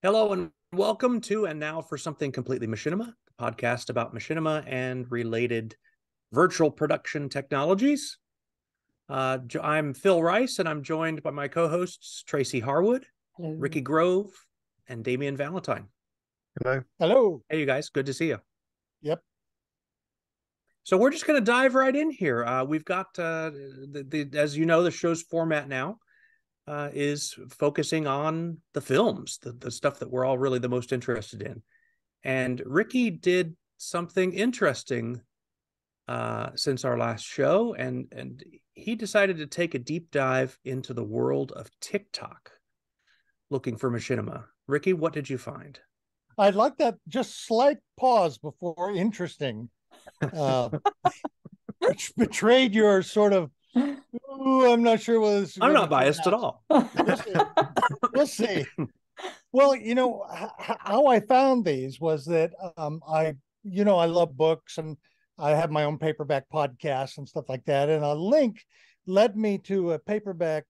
Hello and welcome to And Now for Something Completely Machinima, the podcast about machinima and related virtual production technologies. I'm Phil Rice, and I'm joined by my co-hosts Tracy Harwood, Hello. Ricky Grove, and Damien Valentine. Hello. Hello. Hey, you guys, good to see you. Yep. So we're just going to dive right in here. We've got, as you know, the show's format now is focusing on the films, the stuff that we're all really the most interested in. And Ricky did something interesting since our last show, and he decided to take a deep dive into the world of TikTok, looking for machinima. Ricky, what did you find? I'd like that just slight pause before interesting. Which betrayed your sort of, I'm not sure whether this is I'm going not to turn biased at out. all. We'll see. Well, how I found these was that I love books, and I have my own paperback podcast and stuff like that. And a link led me to a paperback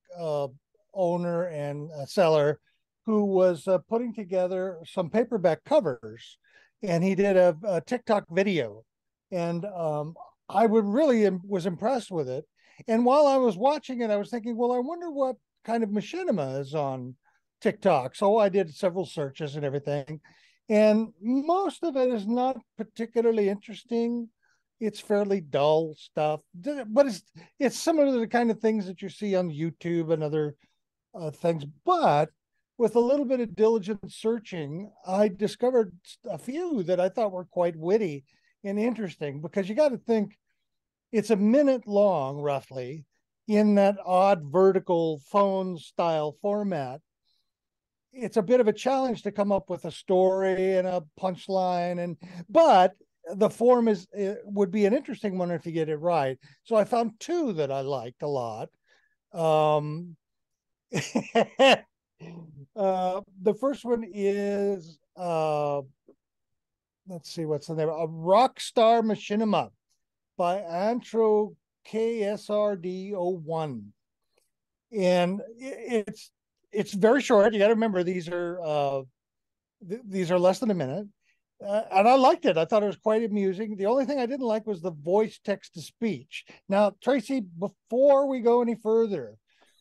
owner and a seller who was putting together some paperback covers, and he did a TikTok video, and I was impressed with it. And while I was watching it, I was thinking, well, I wonder what kind of machinima is on TikTok. So I did several searches and everything, and most of it is not particularly interesting. It's fairly dull stuff, but it's similar to the kind of things that you see on YouTube and other things. But with a little bit of diligent searching, I discovered a few that I thought were quite witty and interesting, because you got to think it's a minute long, roughly, in that odd vertical phone style format. It's a bit of a challenge to come up with a story and a punchline, but the form would be an interesting one if you get it right. So I found two that I liked a lot. The first one is let's see, what's the name? A Rockstar Machinima by Antro KSRD01. And it's very short. You got to remember, these are less than a minute. And I liked it. I thought it was quite amusing. The only thing I didn't like was the voice text to speech. Now, Tracy, before we go any further,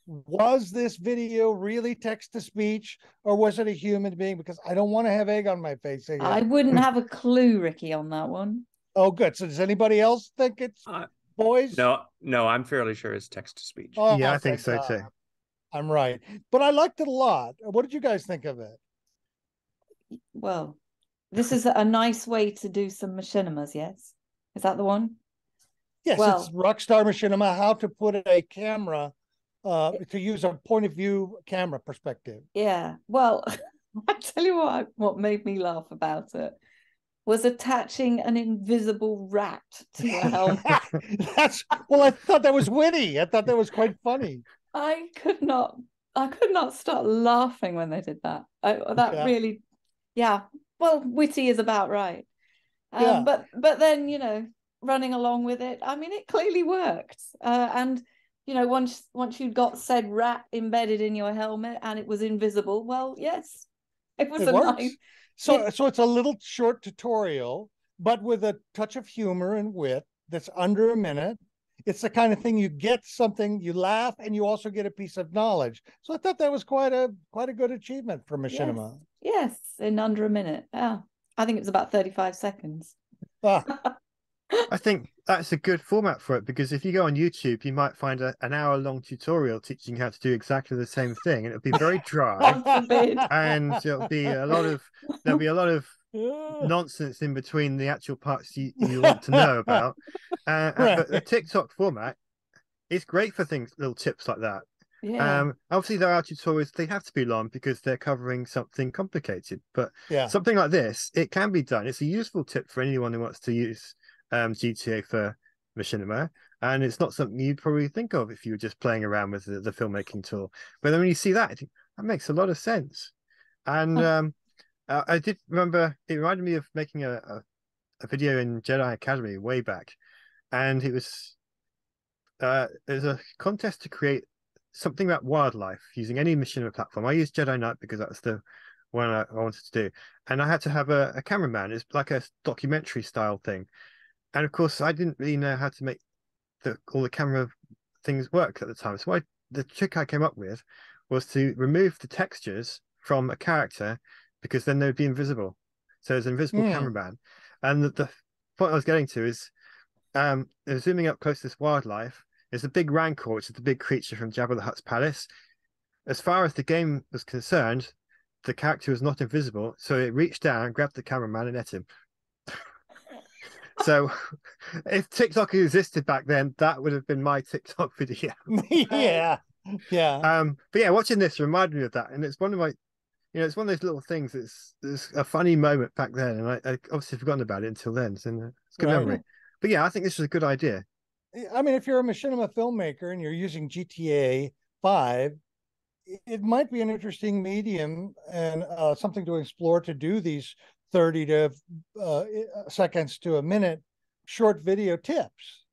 was this video really text to speech, or was it a human being? Because I don't want to have egg on my face again. I wouldn't have a clue, Ricky, on that one. Oh, good. So does anybody else think it's voice? No, I'm fairly sure it's text to speech. Oh, yeah, I think so too. I'm right. But I liked it a lot. What did you guys think of it? Well, this is a nice way to do some machinimas, yes? Is that the one? Yes, Well, it's Rockstar Machinima, how to put a camera, to use a point of view camera perspective. yeah. Well, I tell you what made me laugh about it was attaching an invisible rat to a helmet. I thought that was witty. I thought that was quite funny. I could not stop laughing when they did that. Really, yeah. Well, witty is about right. Yeah. But then, running along with it, I mean, it clearly worked. And once you'd got said rat embedded in your helmet and it was invisible, well, yes, it was nice. So it's a little short tutorial, but with a touch of humor and wit that's under a minute. It's the kind of thing you get something, you laugh, and you also get a piece of knowledge. So I thought that was quite a good achievement for Machinima. Yes, in under a minute. Yeah, I think it was about 35 seconds. I think that's a good format for it, because if you go on YouTube, you might find an hour-long tutorial teaching how to do exactly the same thing, and it'll be very dry. And there'll be a lot of nonsense in between the actual parts you want to know about. Right. But the TikTok format is great for little tips like that. Yeah. Obviously there are tutorials, they have to be long because they're covering something complicated, but yeah, something like this, it can be done. It's a useful tip for anyone who wants to use GTA for machinima, and it's not something you'd probably think of if you were just playing around with the filmmaking tool. But then when you see that, I think that makes a lot of sense. And I did remember, it reminded me of making a video in Jedi Academy way back, and it was there's a contest to create something about wildlife using any machinima platform. I used Jedi Knight because that's the one I wanted to do, and I had to have a cameraman. It's like a documentary style thing, and of course I didn't really know how to make all the camera things work at the time. So the trick I came up with was to remove the textures from a character, because then they would be invisible. So there's an invisible cameraman, and the point I was getting to is, zooming up close to this wildlife. There's a big rancor, which is the big creature from Jabba the Hutt's palace. As far as the game was concerned, the character was not invisible, so it reached down, grabbed the cameraman, and ate him. So, if TikTok existed back then, that would have been my TikTok video. Yeah. But yeah, watching this reminded me of that, and it's one of my, it's one of those little things. It's a funny moment back then, and I obviously forgotten about it until then. So it's a good memory. But yeah, I think this is a good idea. I mean, if you're a machinima filmmaker and you're using GTA 5, it might be an interesting medium and something to explore, to do these 30 to seconds to a minute short video tips,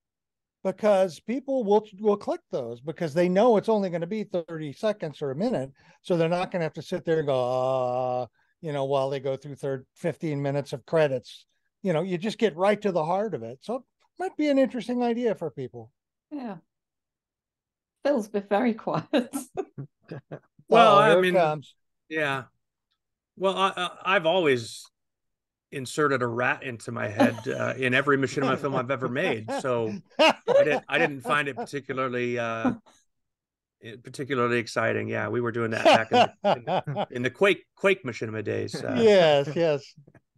because people will click those because they know it's only going to be 30 seconds or a minute. So they're not going to have to sit there and go, while they go through 15 minutes of credits. You just get right to the heart of it. So it might be an interesting idea for people. Yeah. Phil's been very quiet. Well, I I mean, comes. Yeah. Well, I've always inserted a rat into my head in every machinima film I've ever made, so I didn't find it particularly exciting. Yeah, we were doing that back in the Quake machinima days. Yes.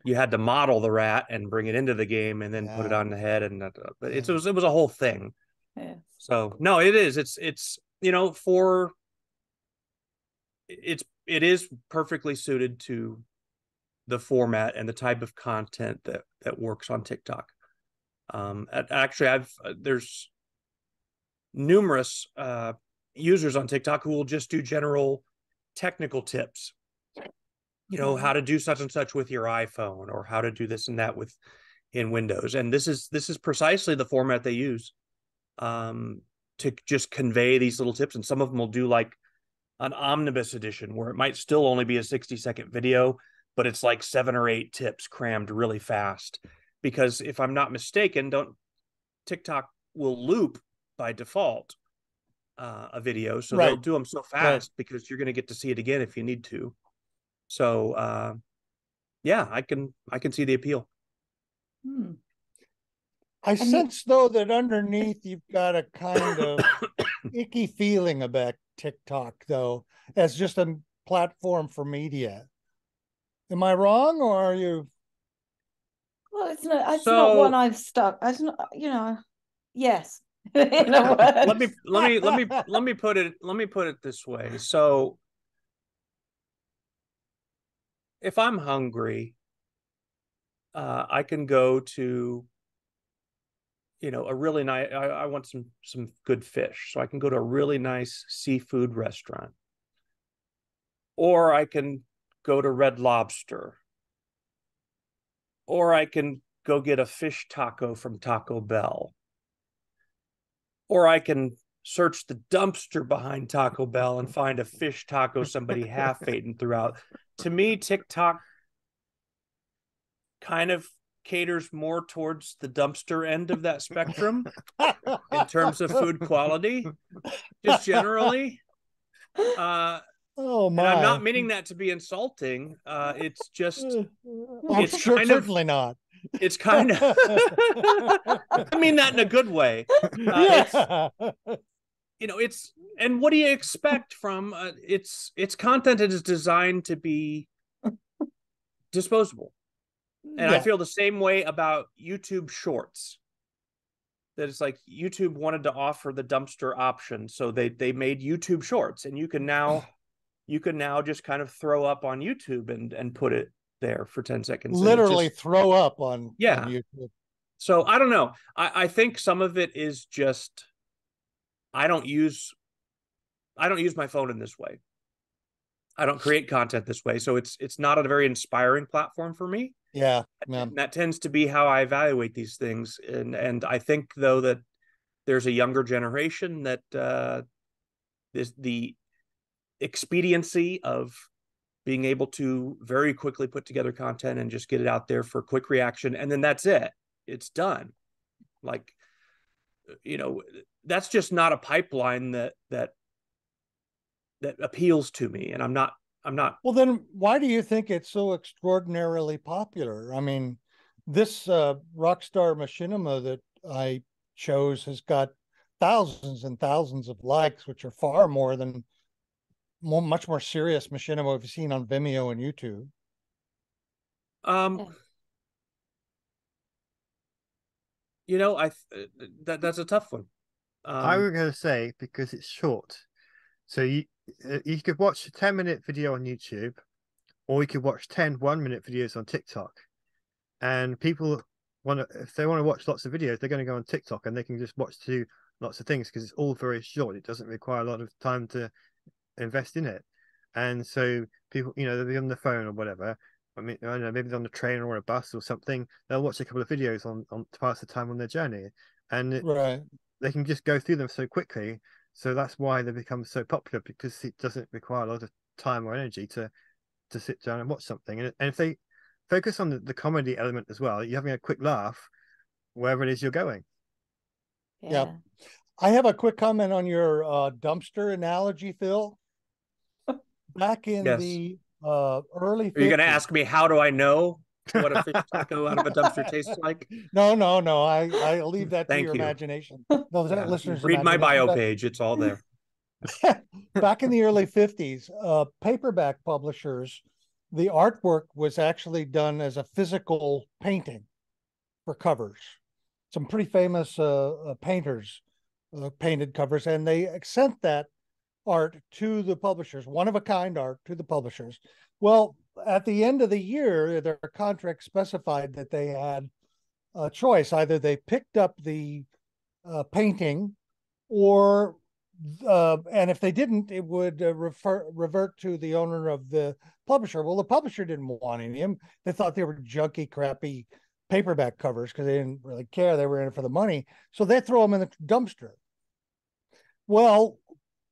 You had to model the rat and bring it into the game, and then put it on the head, and but it was a whole thing. Yeah. So no, it is. It's it is perfectly suited to the format and the type of content that works on TikTok. Actually, there's numerous users on TikTok who will just do general technical tips. How to do such and such with your iPhone, or how to do this and that in Windows. And this is precisely the format they use to just convey these little tips. And some of them will do like an omnibus edition, where it might still only be a 60-second video, but it's like 7 or 8 tips crammed really fast. Because if I'm not mistaken, TikTok will loop by default a video, so they'll do them so fast because you're going to get to see it again if you need to. So yeah, I can see the appeal. I sense though that underneath you've got a kind of icky feeling about TikTok, though, as just a platform for media. Am I wrong, or are you? Well, it's not one I've stuck. It's not, yes. Let me put it this way. So if I'm hungry, I can go to a really nice, I want some good fish, so I can go to a really nice seafood restaurant, or I can go to Red Lobster, or I can go get a fish taco from Taco Bell, or I can search the dumpster behind Taco Bell and find a fish taco somebody half-ate and threw out. To me, TikTok kind of caters more towards the dumpster end of that spectrum in terms of food quality, just generally. Oh my! And I'm not meaning that to be insulting. It's just, it's certainly not. It's kind of, I mean that in a good way. It's, and what do you expect from its content? It is designed to be disposable. And I feel the same way about YouTube Shorts. That it's like YouTube wanted to offer the dumpster option, so they made YouTube Shorts, and you can now just kind of throw up on YouTube and put it there for 10 seconds. Literally throw up on YouTube. So I don't know. I think some of it is just I don't use my phone in this way. I don't create content this way, so it's not a very inspiring platform for me. Yeah. And that tends to be how I evaluate these things. And I think, though, that there's a younger generation that the expediency of being able to very quickly put together content and just get it out there for quick reaction, and then that's it. It's done. Like, you know, that's just not a pipeline that appeals to me, and I'm not. Well, then why do you think it's so extraordinarily popular? I mean, this Rockstar Machinima that I chose has got thousands and thousands of likes, which are far more than much more serious Machinima we've seen on Vimeo and YouTube. You know, that's a tough one. I was going to say because it's short, so you could watch a 10-minute video on YouTube, or you could watch 10 1-minute videos on TikTok. And people if they want to watch lots of videos, they're going to go on TikTok, and they can just watch lots of things because it's all very short. It doesn't require a lot of time to invest in it. And so people, they'll be on the phone or whatever. I mean, I don't know, maybe they're on a train or a bus or something. They'll watch a couple of videos on to pass the time on their journey, and they can just go through them so quickly. So that's why they become so popular, because it doesn't require a lot of time or energy to sit down and watch something. And if they focus on the comedy element as well, you're having a quick laugh wherever it is you're going. Yeah. I have a quick comment on your dumpster analogy, Phil. Back in the early 50s. Are you going to ask me, how do I know what a fish taco out of a dumpster tastes like? No. I leave that to your imagination. No, listeners, read my bio page. It's all there. Back in the early 50s, paperback publishers, the artwork was actually done as a physical painting for covers. Some pretty famous painters painted covers, and they sent that art to the publishers, one-of-a-kind art to the publishers. Well, at the end of the year, their contract specified that they had a choice. Either they picked up the painting, or and if they didn't, it would revert to the owner of the publisher. Well, the publisher didn't want any of them. They thought they were junky, crappy paperback covers because they didn't really care. They were in it for the money. So they throw them in the dumpster. Well,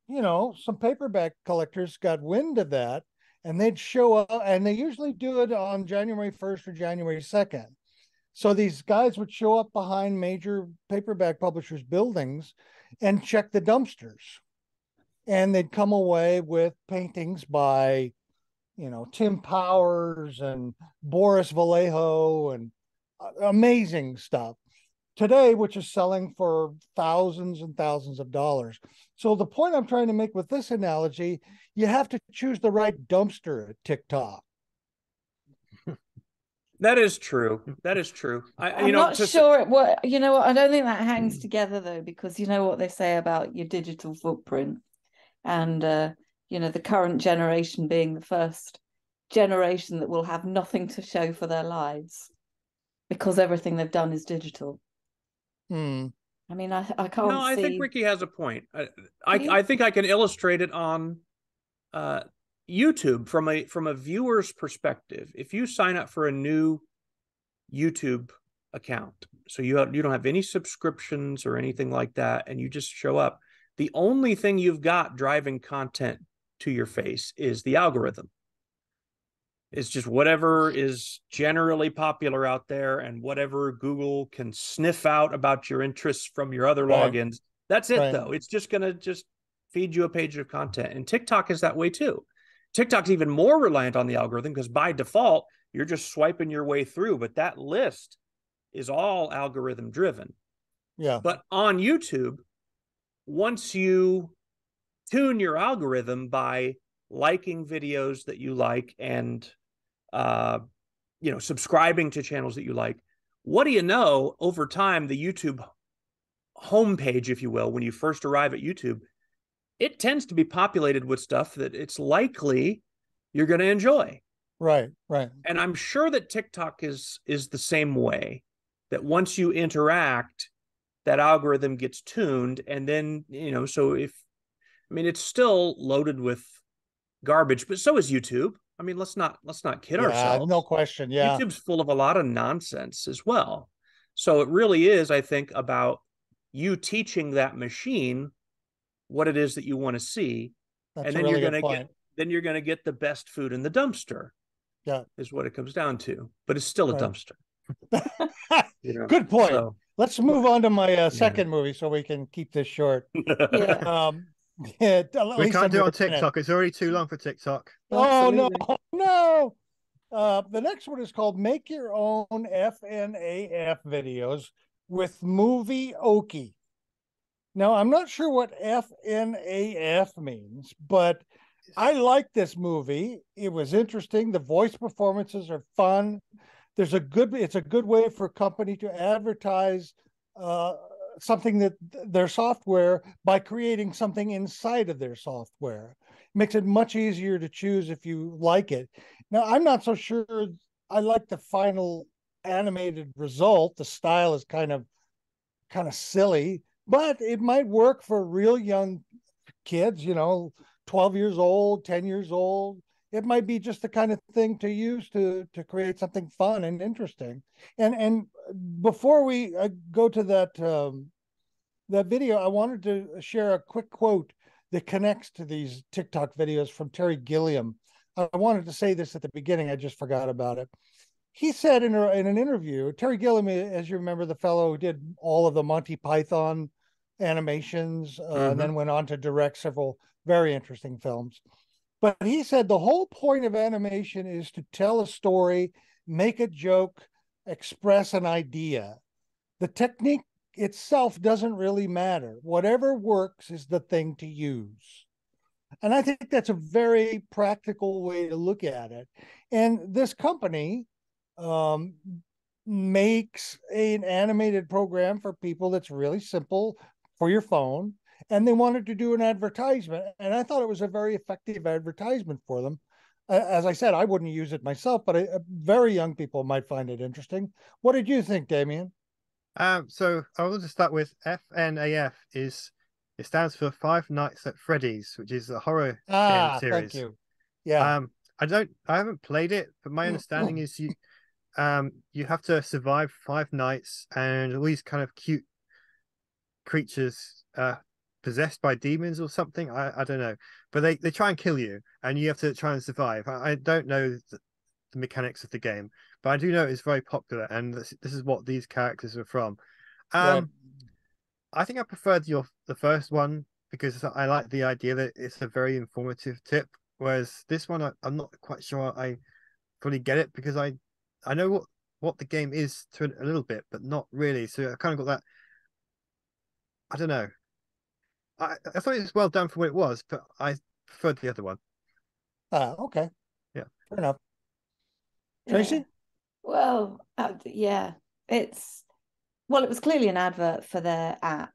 some paperback collectors got wind of that, and they'd show up, and they usually do it on January 1st or January 2nd. So these guys would show up behind major paperback publishers' buildings and check the dumpsters. And they'd come away with paintings by, Tim Powers and Boris Vallejo and amazing stuff today, which is selling for thousands and thousands of dollars. So the point I'm trying to make with this analogy, you have to choose the right dumpster at TikTok. That is true. That is true. I'm not sure I don't think that hangs together though, because you know what they say about your digital footprint, and the current generation being the first generation that will have nothing to show for their lives because everything they've done is digital. I mean, I can't. No, I think Ricky has a point. I think I can illustrate it on YouTube from a viewer's perspective. If you sign up for a new YouTube account, so you don't have any subscriptions or anything like that, and you just show up, the only thing you've got driving content to your face is the algorithm. It's just whatever is generally popular out there, and whatever Google can sniff out about your interests from your other logins. That's it, though. It's just going to just feed you a page of content. And TikTok is that way too. TikTok's even more reliant on the algorithm because by default, you're just swiping your way through. But that list is all algorithm driven. Yeah. But on YouTube, once you tune your algorithm by liking videos that you like and subscribing to channels that you like, what do you know, over time, the YouTube homepage, if you will, when you first arrive at YouTube, it tends to be populated with stuff that it's likely you're going to enjoy. Right. And I'm sure that TikTok is the same way, that once you interact, that algorithm gets tuned. And then, it's still loaded with garbage, but so is YouTube. I mean, let's not kid ourselves. No question. Yeah. YouTube's full of a lot of nonsense as well. So it really is, I think, about you teaching that machine what it is that you want to see. That's and then really you're going to then you're going to get the best food in the dumpster. Yeah, is what it comes down to. But it's still a dumpster. Good point. So, let's move on to my second movie so we can keep this short. Yeah. We can't do it on TikTok. It's already too long for TikTok. Oh, no. The next one is called Make Your Own FNAF Videos with Movie Okie. Now, I'm not sure what FNAF means, but I like this movie. It was interesting. The voice performances are fun. It's a good way for a company to advertise something that their software by creating something inside of their software. It makes it much easier to choose if you like it. Now, I'm not so sure I like the final animated result. The style is kind of silly, but it might work for real young kids, 12 years old, 10 years old. It might be just the kind of thing to use to create something fun and interesting. And before we go to that video, I wanted to share a quick quote that connects to these TikTok videos from Terry Gilliam. I wanted to say this at the beginning. I just forgot about it. He said in an interview, Terry Gilliam, as you remember, the fellow who did all of the Monty Python animations, and then went on to direct several very interesting films. But he said the whole point of animation is to tell a story, make a joke, express an idea. The technique itself doesn't really matter. Whatever works is the thing to use. And I think that's a very practical way to look at it. And this company makes an animated program for people that's really simple for your phone. And they wanted to do an advertisement. And I thought it was a very effective advertisement for them. As I said, I wouldn't use it myself, but very young people might find it interesting. What did you think, Damien? So I will just start with FNAF. It stands for Five Nights at Freddy's, which is a horror game series. Thank you. Yeah. I haven't played it, but my understanding is you have to survive 5 nights, and all these kind of cute creatures possessed by demons or something. I don't know, but they try and kill you, and you have to try and survive. I don't know the mechanics of the game, but I do know it's very popular, and this is what these characters are from. Right. I think I preferred the first one because I like the idea that it's a very informative tip, whereas this one I'm not quite sure I fully get it, because I know what the game is to a little bit, but not really. So I kind of got that. I don't know. I thought it was well done for what it was, but I preferred the other one. Okay. Yeah. Fair enough. Tracy? Yeah. Well, yeah, it was clearly an advert for their app.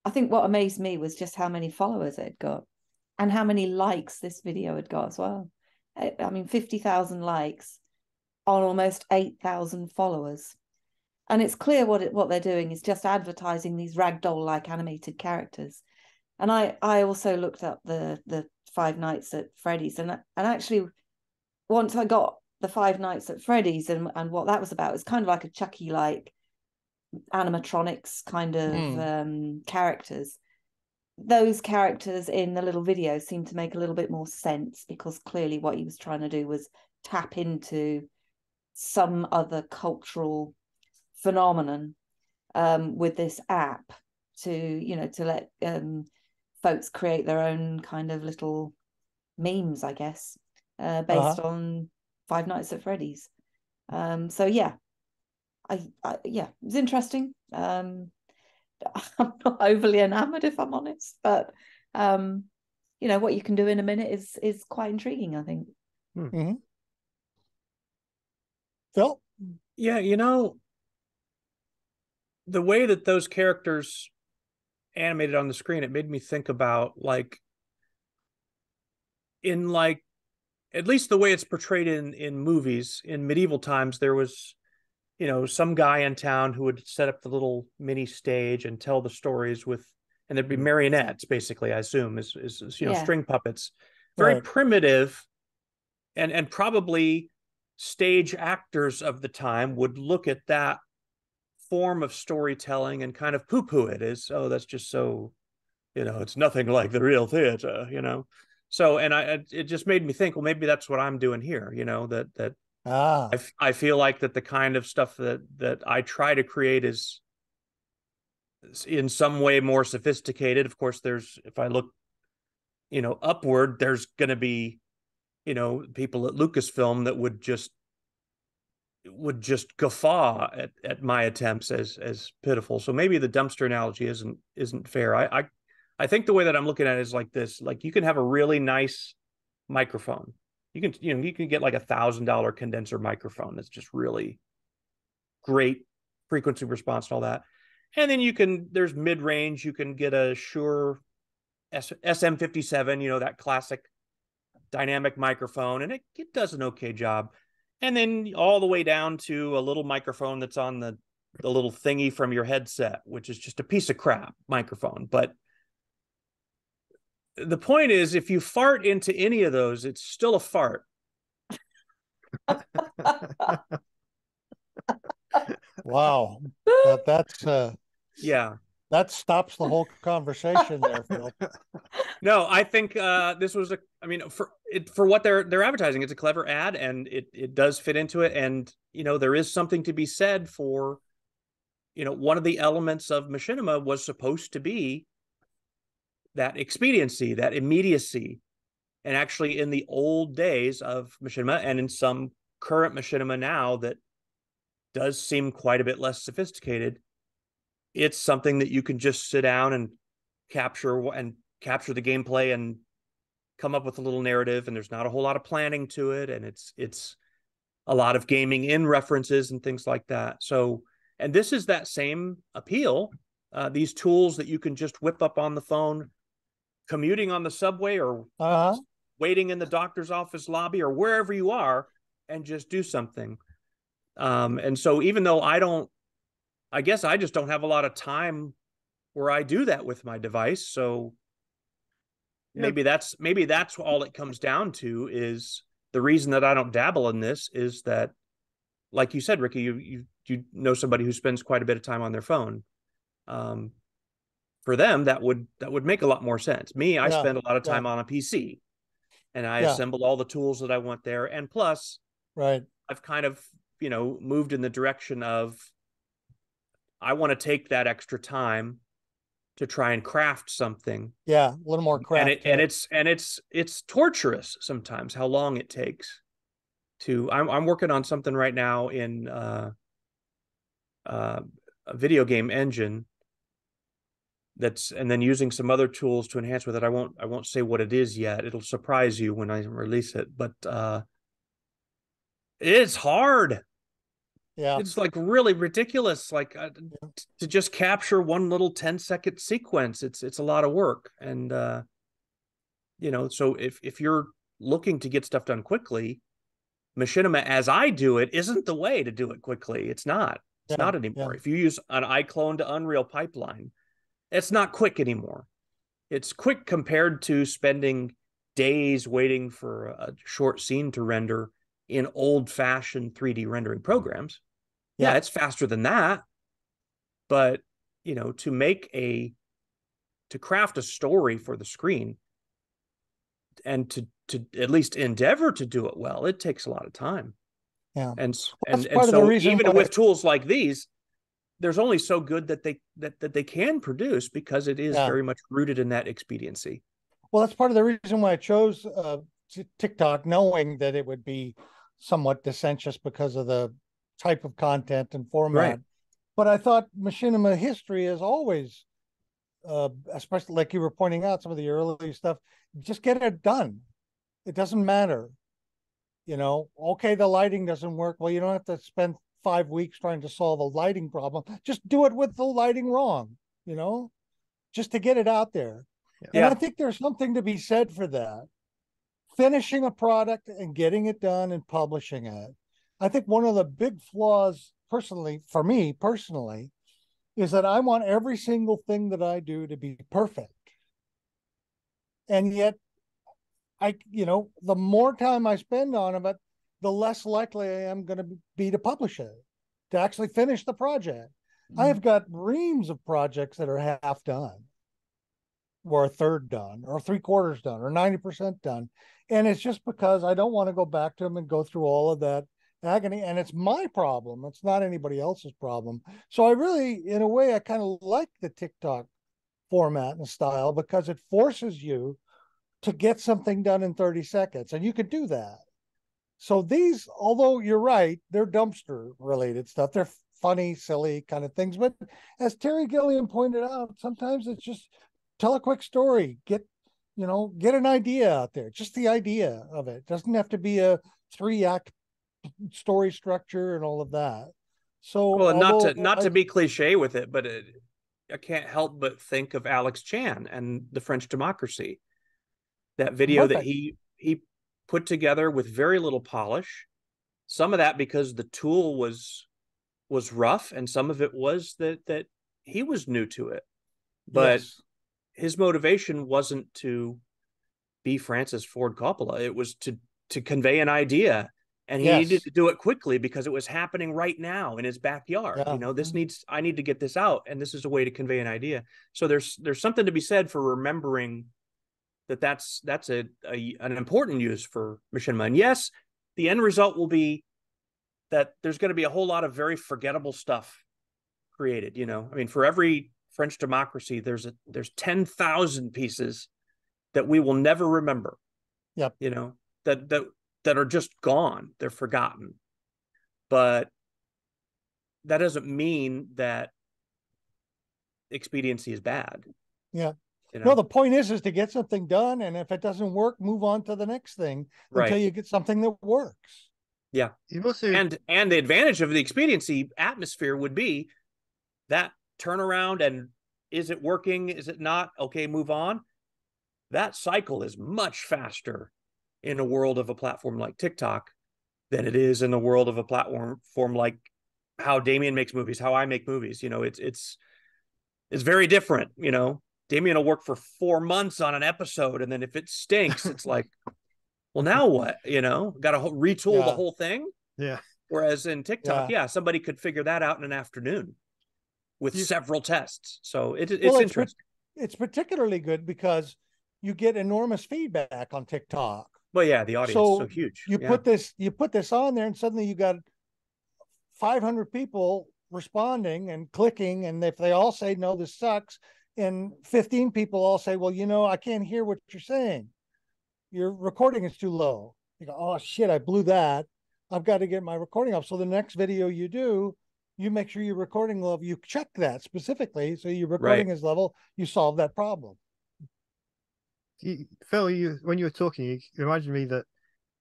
I think what amazed me was just how many followers it got and how many likes this video had got as well. I mean, 50,000 likes on almost 8,000 followers. And it's clear what they're doing is just advertising these ragdoll-like animated characters. And I also looked up the Five Nights at Freddy's, and actually once I got the Five Nights at Freddy's and what that was about, it's kind of like a Chucky-like animatronics kind of characters. Those characters in the little video seem to make a little bit more sense, because clearly what he was trying to do was tap into some other cultural phenomenon with this app to let folks create their own kind of little memes, I guess, based on Five Nights at Freddy's. So yeah, it was interesting. I'm not overly enamored, if I'm honest, but what you can do in a minute is quite intriguing, I think. Phil? Yeah, the way that those characters animated on the screen, it made me think about at least the way it's portrayed in movies. In medieval times, there was some guy in town who would set up the little mini stage and tell the stories and there'd be marionettes, basically, I assume, is string puppets. Very primitive, and probably stage actors of the time would look at that form of storytelling and kind of poo-poo it as, oh, that's just so, it's nothing like the real theater, So, and it just made me think, well, maybe that's what I'm doing here. That I feel like that the kind of stuff that I try to create is in some way more sophisticated. Of course, if I look, upward, there's going to be, people at Lucasfilm that would just guffaw at my attempts as pitiful. So maybe the dumpster analogy isn't fair. I think the way that I'm looking at it is like this: like, you can have a really nice microphone. You can get like $1,000 condenser microphone that's just really great frequency response and all that. And then there's mid-range, you can get a Shure SM57, that classic dynamic microphone, and it does an okay job. And then all the way down to a little microphone that's on the little thingy from your headset, which is just a piece of crap microphone. But the point is, if you fart into any of those, it's still a fart. Wow. That's yeah. That stops the whole conversation there, Phil. No, I think this was for what they're advertising, it's a clever ad, and it does fit into it. And there is something to be said for, one of the elements of Machinima was supposed to be that expediency, that immediacy. And actually, in the old days of Machinima, and in some current Machinima now that does seem quite a bit less sophisticated, it's something that you can just sit down and capture the gameplay and come up with a little narrative, and there's not a whole lot of planning to it, and it's a lot of gaming in references and things like that. So, and this is that same appeal, these tools that you can just whip up on the phone, commuting on the subway or waiting in the doctor's office lobby or wherever you are, and just do something. And so even though I guess I just don't have a lot of time where I do that with my device. So maybe that's all it comes down to, is the reason that I don't dabble in this is that, like you said, Ricky, you know somebody who spends quite a bit of time on their phone. For them, that would make a lot more sense. Me, I spend a lot of time on a PC, and I assembled all the tools that I want there. And plus, right, I've kind of, moved in the direction of, I want to take that extra time to try and craft something. Yeah, a little more craft. And it's torturous sometimes how long it takes to. I'm working on something right now in a video game engine and then using some other tools to enhance with it. I won't say what it is yet. It'll surprise you when I release it, but it's hard. Yeah, it's like really ridiculous, like to just capture one little 10-second sequence. It's a lot of work. And so if you're looking to get stuff done quickly, Machinima, as I do it, isn't the way to do it quickly. It's not anymore. If you use an iClone to Unreal pipeline, it's not quick anymore. It's quick compared to spending days waiting for a short scene to render in old-fashioned 3D rendering programs. Yeah, it's faster than that. But, to craft a story for the screen and to at least endeavor to do it well, it takes a lot of time. Yeah. And so even with tools like these, there's only so good that they can produce, because it is very much rooted in that expediency. Well, that's part of the reason why I chose TikTok, knowing that it would be somewhat dissentious because of the type of content and format. Right. But I thought Machinima history is always, especially like you were pointing out, some of the early stuff, just get it done. It doesn't matter. Okay, the lighting doesn't work. Well, you don't have to spend 5 weeks trying to solve a lighting problem. Just do it with the lighting wrong, just to get it out there. Yeah. And I think there's something to be said for that. Finishing a product and getting it done and publishing it. I think one of the big flaws, for me personally, is that I want every single thing that I do to be perfect. And yet, the more time I spend on it, the less likely I am going to be to publish it, to actually finish the project. I have got reams of projects that are half done. we're a third done or 3/4 done or 90% done. And it's just because I don't want to go back to them and go through all of that agony. And it's my problem. It's not anybody else's problem. So I really, in a way, I kind of like the TikTok format and style because it forces you to get something done in 30 seconds. And you could do that. So these, although you're right, they're dumpster related stuff. They're funny, silly kind of things. But as Terry Gilliam pointed out, sometimes it's just tell a quick story, get an idea out there, just the idea of it. It doesn't have to be a 3-act story structure and all of that. So, well, not to be cliche with it, but I can't help but think of Alex Chan and the French Democracy, that video that he put together with very little polish. Some of that because the tool was rough, and some of it was that he was new to it. But yes. His motivation wasn't to be Francis Ford Coppola. It was to convey an idea, and he needed to do it quickly because it was happening right now in his backyard. Yeah. I need to get this out, and this is a way to convey an idea. So there's something to be said for remembering that's an important use for machinima. And yes, the end result will be that there's going to be a whole lot of very forgettable stuff created. I mean, for every French Democracy, there's 10,000 pieces that we will never remember. Yep. That are just gone. They're forgotten. But that doesn't mean that expediency is bad. Yeah. No, the point is to get something done, and if it doesn't work, move on to the next thing until you get something that works. Yeah. And the advantage of the expediency atmosphere would be that turnaround, and is it working? Is it not? Okay, move on. That cycle is much faster in a world of a platform like TikTok than it is in the world of a platform like how Damien makes movies, how I make movies. It's very different. Damien will work for 4 months on an episode, and then if it stinks, it's like, well, now what? Got to retool the whole thing. Yeah. Whereas in TikTok, somebody could figure that out in an afternoon with several tests. So it's interesting. It's particularly good because you get enormous feedback on TikTok. Well, yeah, the audience is so huge. You put this on there, and suddenly you got 500 people responding and clicking, and if they all say no, this sucks, and 15 people all say, well, I can't hear what you're saying. Your recording is too low. You go, oh shit, I blew that. I've got to get my recording up. So the next video you do, you make sure your recording level, you check that specifically. So your recording is level, you solve that problem. Phil, when you were talking, you reminded me that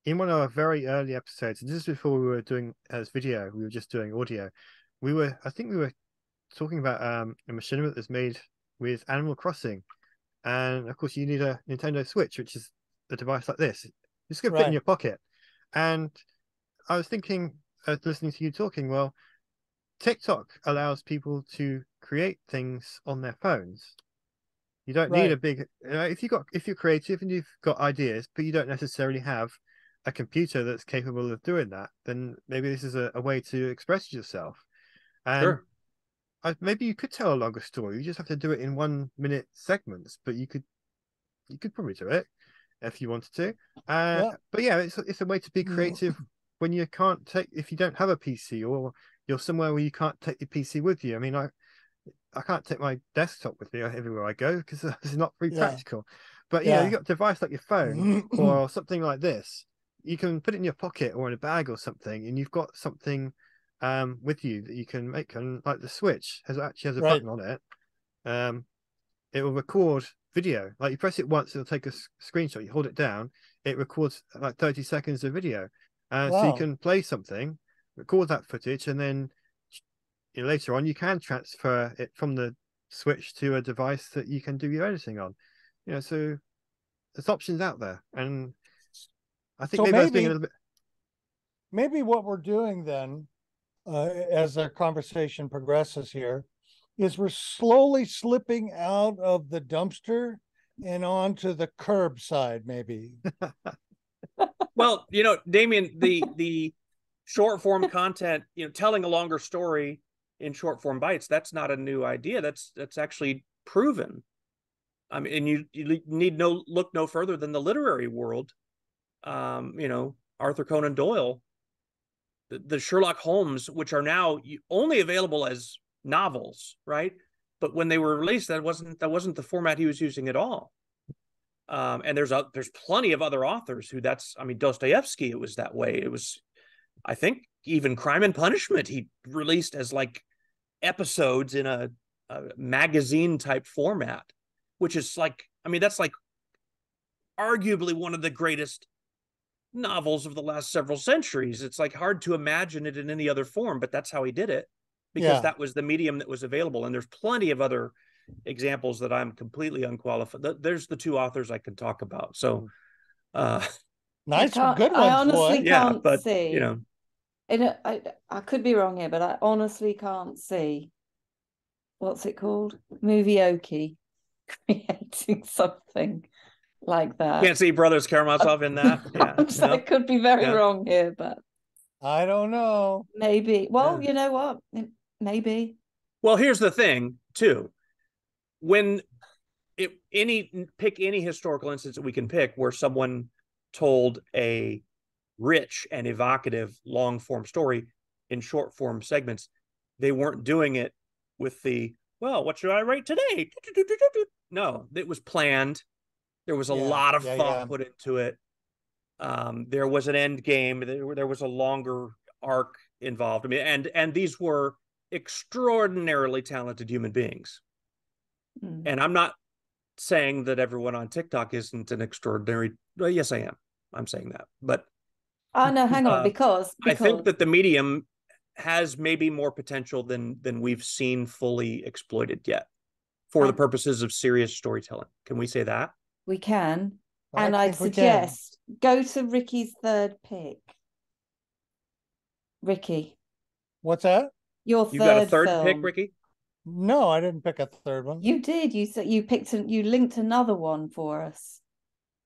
in one of our very early episodes, just before we were doing as video, we were just doing audio. I think we were talking about a machinima that's made with Animal Crossing. And of course you need a Nintendo Switch, which is a device like this. You're just going to fit in your pocket. And I was thinking, listening to you talking, well, TikTok allows people to create things on their phones. You don't need a big, if you're creative and you've got ideas, but you don't necessarily have a computer that's capable of doing that, then maybe this is a way to express yourself. And maybe you could tell a longer story. You just have to do it in 1-minute segments, but you could probably do it if you wanted to. But yeah, it's a way to be creative when you can't if you don't have a PC, or you're somewhere where you can't take your PC with you. I mean, I can't take my desktop with me everywhere I go because it's not very practical. But you got a device like your phone or something like this. You can put it in your pocket or in a bag or something, and you've got something with you that you can make. And like the Switch actually has a button on it. It will record video. Like you press it once, it'll take a screenshot. You hold it down, it records like 30 seconds of video. So you can play something, record that footage, and then later on you can transfer it from the Switch to a device that you can do your editing on. So there's options out there, and I think maybe I was being a little bit. Maybe what we're doing then, as our conversation progresses here, is we're slowly slipping out of the dumpster and onto the curbside, maybe. Well, Damien, the short form content, telling a longer story in short form bites, that's not a new idea. That's actually proven. I mean, and you need look no further than the literary world. Arthur Conan Doyle, the Sherlock Holmes, which are now only available as novels, right? But when they were released, that wasn't the format he was using at all. And there's plenty of other authors who Dostoyevsky, it was that way. It was, I think, even Crime and Punishment he released as like episodes in a magazine type format, which is like, that's like arguably one of the greatest novels of the last several centuries. It's like hard to imagine it in any other form, but that's how he did it, because that was the medium that was available. And there's plenty of other examples that I'm completely unqualified. There's the two authors I can talk about. So nice, good ones. I honestly boy. can't but see. I could be wrong here, but I honestly can't see, what's it called? Movie-oki creating something like that. Can't see Brothers Karamazov in that. I could be very wrong here, but I don't know. maybe. Well, you know what? Maybe. Well, here's the thing, too. When pick any historical instance that we can pick where someone told a rich and evocative long form story in short form segments, they weren't doing it with what should I write today? No, it was planned. There was a lot of thought put into it. There was an end game. There was a longer arc involved. And these were extraordinarily talented human beings. And I'm not saying that everyone on TikTok isn't an extraordinary. Well, yes, I am. I'm saying that. But no, hang on, because I think that the medium has maybe more potential than we've seen fully exploited yet for the purposes of serious storytelling. Can we say that? We can. And I'd suggest go to Ricky's third pick. Ricky. What's that? Your third. You got a third film. pick, Ricky? No, I didn't pick a third one. You did. You said you picked you linked another one for us,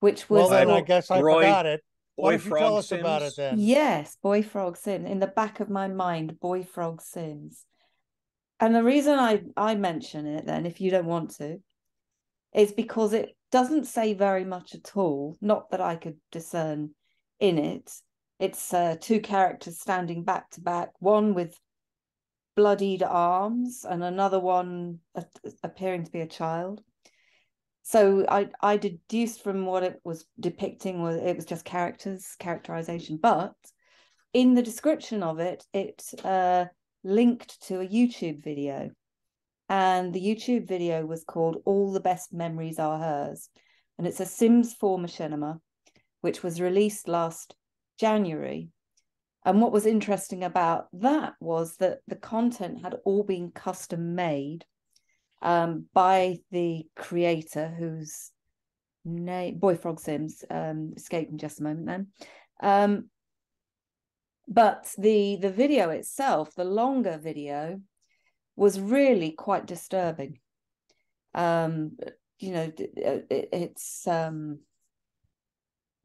which was. Well, then I guess I forgot it. Why don't you tell us Sims? about it then? Yes, Boy Frog Sims. In the back of my mind, Boy Frog Sims. And the reason I mention it then, if you don't want to, is because it doesn't say very much at all. Not that I could discern in it. It's two characters standing back to back, one with bloodied arms and another one appearing to be a child. So I deduced from what it was depicting it was just characterization. But in the description of it, it linked to a YouTube video. And the YouTube video was called All the Best Memories Are Hers. And it's a Sims 4 machinima, which was released last January. And what was interesting about that was that the content had all been custom made by the creator, whose name, Boy Frog Sims, escaped in just a moment then. But the video itself, the longer video, was really quite disturbing.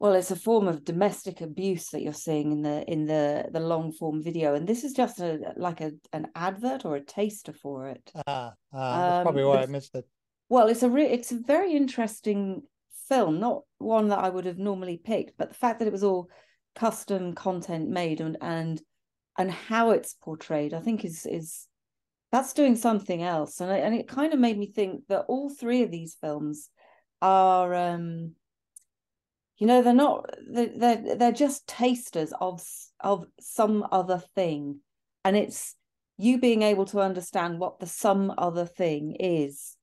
It's a form of domestic abuse that you're seeing in the long form video, and this is just an advert or a taster for it. That's probably why I missed it. Well, it's a very interesting film, not one that I would have normally picked, but the fact that it was all custom content made and how it's portrayed, I think is that's doing something else, and it kind of made me think that all three of these films are. They're just tasters of some other thing, and it's you being able to understand what the some other thing is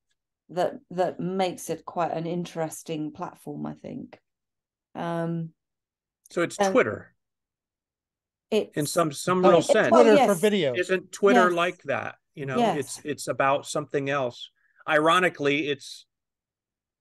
that makes it quite an interesting platform, I think. So it's Twitter. It's in some real sense. Twitter for video. Isn't Twitter like that? It's about something else. Ironically, it's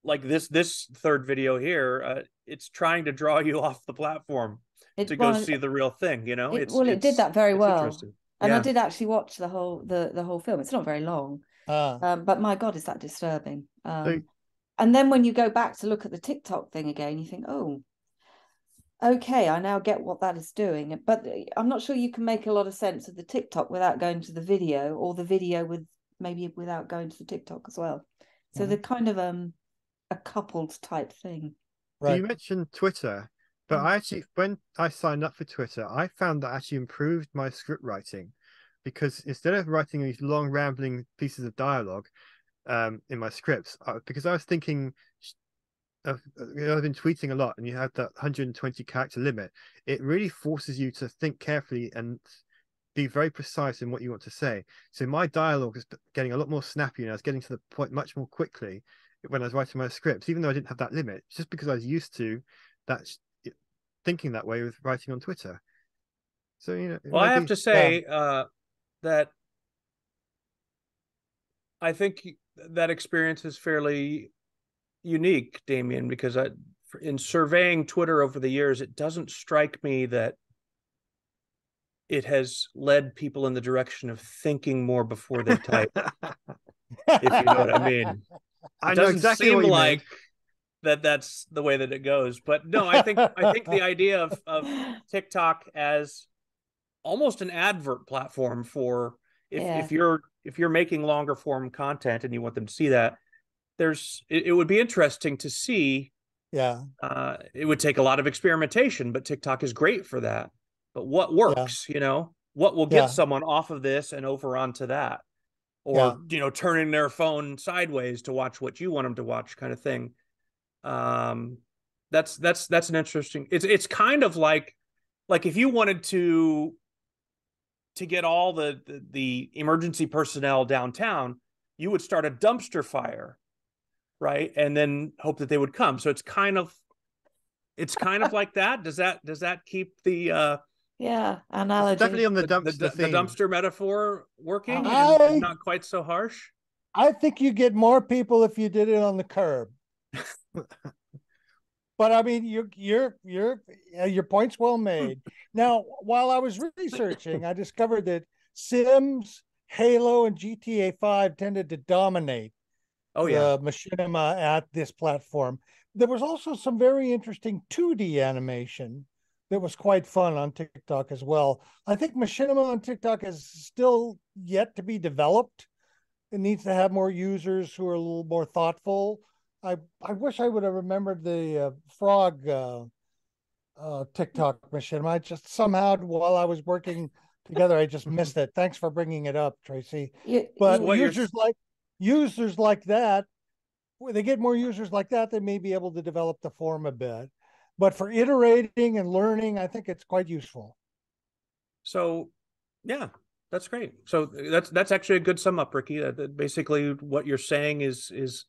like this third video here. It's trying to draw you off the platform to go see the real thing. It did that very well. And I did actually watch the whole film. It's not very long, but my God, is that disturbing? And then when you go back to look at the TikTok thing again, you think, oh, okay, I now get what that is doing. But I'm not sure you can make a lot of sense of the TikTok without going to the video, or the video without going to the TikTok as well. So they're kind of a coupled type thing. So you Right. mentioned Twitter, but Mm. I actually, when I signed up for Twitter, I found that actually improved my script writing, because instead of writing these long rambling pieces of dialogue in my scripts, because I was thinking I've been tweeting a lot, and you have that 120 character limit. It really forces you to think carefully and be very precise in what you want to say. So my dialogue is getting a lot more snappy, and I was getting to the point much more quickly when I was writing my scripts, even though I didn't have that limit, just because I was used to that thinking that way with writing on Twitter. So it Well, I might have be. to say that I think that experience is fairly unique, Damien, because in surveying Twitter over the years, it doesn't strike me that it has led people in the direction of thinking more before they type, if you know what I mean. It I know doesn't exactly seem what you mean. like that's the way that it goes. But no, I think the idea of TikTok as almost an advert platform for Yeah. if you're making longer form content and you want them to see that, it would be interesting to see. Yeah. It would take a lot of experimentation, but TikTok is great for that. But what Yeah. works, what will get Yeah. someone off of this and over onto that, Yeah. or turning their phone sideways to watch what you want them to watch, kind of thing. Um, that's an interesting. It's kind of like if you wanted to get all the emergency personnel downtown, you would start a dumpster fire, right, and then hope that they would come. So it's kind of like that. Does that keep the Yeah. It's Analogy. definitely on the the dumpster theme. dumpster metaphor working and I not quite so harsh? I think you get more people if you did it on the curb. But I mean, your point's well made. Now, while I was researching, I discovered that Sims, Halo, and GTA 5 tended to dominate Oh yeah. the machinima at this platform. There was also some very interesting 2D animation that was quite fun on TikTok as well. I think machinima on TikTok is still yet to be developed. It needs to have more users who are a little more thoughtful. I wish I would have remembered the frog TikTok machinima. I just somehow, while I was working together, I just missed it. Thanks for bringing it up, Tracy. You, But So what you're users like that, when they get more users like that, they may be able to develop the form a bit. But for iterating and learning, I think it's quite useful. So yeah, that's great. So that's actually a good sum up, Ricky. Basically, what you're saying is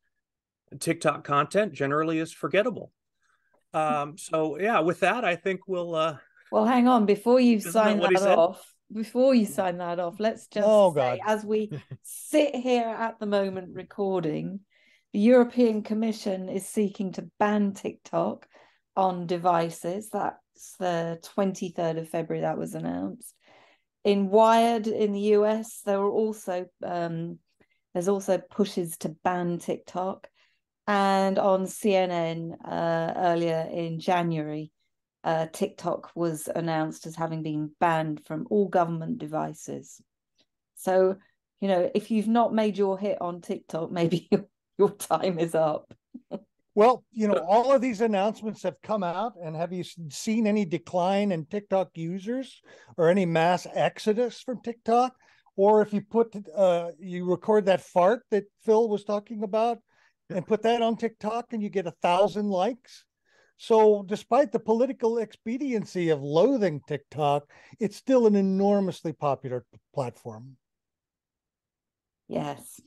TikTok content generally is forgettable. So yeah, with that, I think we'll. well, hang on. Isn't that what he said? Before you sign that off, let's just Oh say, God. as we sit here at the moment recording, the European Commission is seeking to ban TikTok on devices. That's the 23rd of February that was announced. In Wired in the US, there's also pushes to ban TikTok. And on CNN earlier in January, TikTok was announced as having been banned from all government devices. So, if you've not made your hit on TikTok, maybe your time is up. Well, all of these announcements have come out, and have you seen any decline in TikTok users or any mass exodus from TikTok? Or if you you record that fart that Phil was talking about and put that on TikTok and you get 1,000 likes. So despite the political expediency of loathing TikTok, it's still an enormously popular platform. Yes.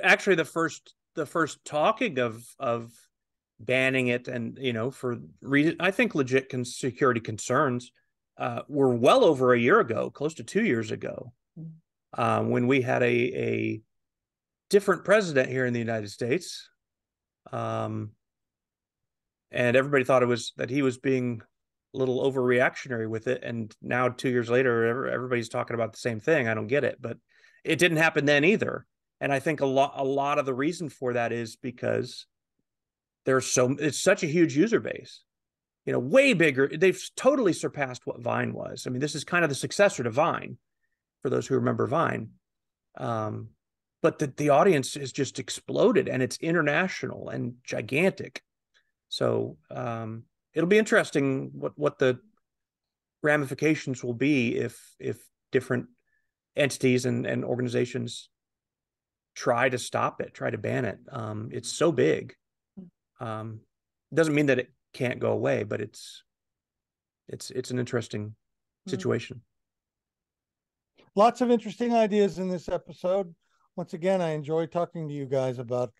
Actually, the first talking of banning it, and for I think legit security concerns, were well over a year ago, close to 2 years ago, when we had a different president here in the United States, and everybody thought that he was being a little overreactionary with it. And now 2 years later, everybody's talking about the same thing. I don't get it, but it didn't happen then either. And I think a lot of the reason for that is because it's such a huge user base, way bigger. They've totally surpassed what Vine was. I mean, this is kind of the successor to Vine, for those who remember Vine. but the audience has just exploded, and it's international and gigantic. So it'll be interesting what the ramifications will be if different entities and organizations try to stop it, try to ban it. It's so big. Doesn't mean that it can't go away, but it's an interesting situation. Lots of interesting ideas in this episode. Once again, I enjoy talking to you guys about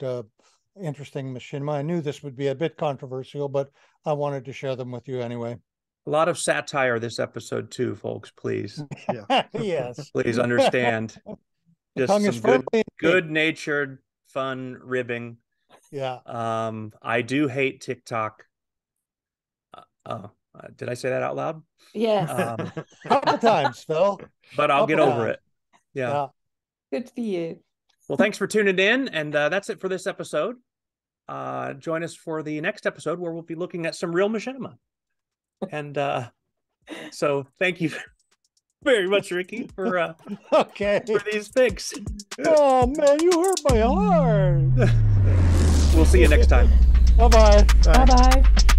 interesting machinima. I knew this would be a bit controversial, but I wanted to share them with you anyway. A lot of satire this episode too, folks. Please, Yes, please understand. Just tongue is some firmly good-natured, fun ribbing. Yeah. I do hate TikTok. Did I say that out loud? Yes. Couple times, Phil. But I'll get over it. Yeah. Good for you. Well, thanks for tuning in, and that's it for this episode. Join us for the next episode where we'll be looking at some real machinima. And so thank you very much, Ricky, for these picks. Oh man, you hurt my heart. We'll see you next time. Bye-bye. Bye-bye.